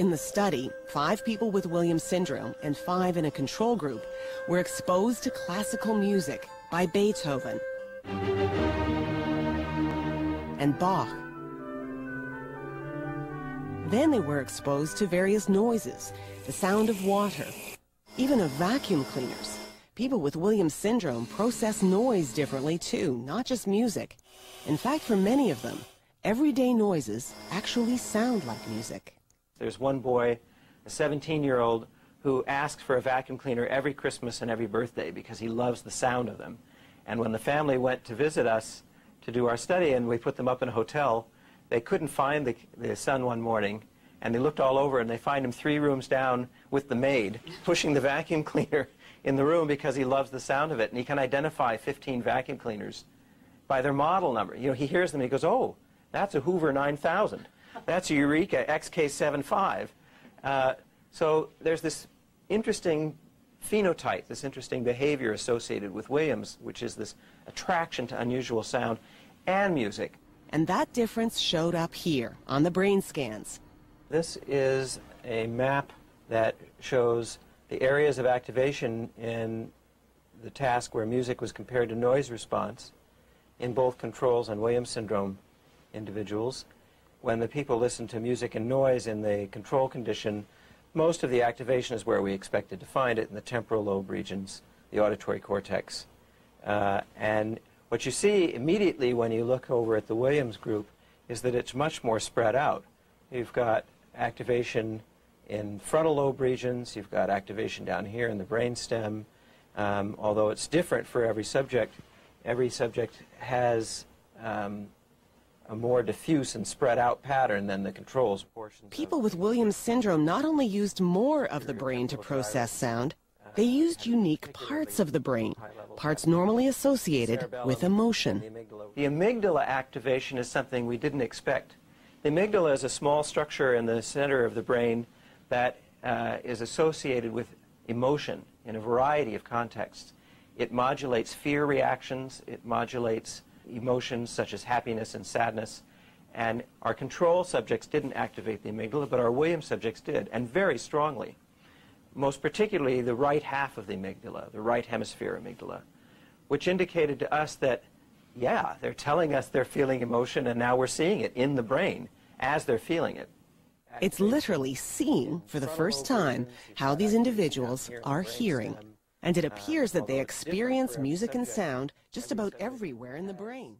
In the study, 5 people with Williams syndrome and 5 in a control group were exposed to classical music by Beethoven and Bach. Then they were exposed to various noises, the sound of water, even of vacuum cleaners. People with Williams syndrome process noise differently too, not just music. In fact, for many of them, everyday noises actually sound like music. There's one boy, a 17-year-old, who asks for a vacuum cleaner every Christmas and every birthday because he loves the sound of them. And when the family went to visit us to do our study and we put them up in a hotel, they couldn't find the son one morning, and they looked all over and they find him 3 rooms down with the maid pushing the vacuum cleaner in the room because he loves the sound of it. And he can identify 15 vacuum cleaners by their model number. You know, he hears them and he goes, oh, that's a Hoover 9000. That's a Eureka XK75. So there's this interesting phenotype, this interesting behavior associated with Williams, which is this attraction to unusual sound and music. And that difference showed up here on the brain scans. This is a map that shows the areas of activation in the task where music was compared to noise response in both controls and Williams syndrome individuals. When the people listen to music and noise in the control condition, most of the activation is where we expected to find it, in the temporal lobe regions, the auditory cortex. And what you see immediately when you look over at the Williams group is that it's much more spread out. You've got activation in frontal lobe regions, you've got activation down here in the brainstem. Although it's different for every subject has a more diffuse and spread out pattern than the controls portions. People with Williams syndrome not only used more of the brain to process sound, they used unique parts of the brain, parts normally associated with emotion. The amygdala activation is something we didn't expect. The amygdala is a small structure in the center of the brain that is associated with emotion in a variety of contexts. It modulates fear reactions, it modulates emotions such as happiness and sadness, and our control subjects didn't activate the amygdala, but our Williams subjects did, and very strongly. Most particularly the right half of the amygdala, the right hemisphere amygdala, which indicated to us that, yeah, they're telling us they're feeling emotion, and now we're seeing it in the brain as they're feeling it. It's literally seeing for the first time how these individuals are hearing. And it appears that they experience music and sound just about everywhere in the brain.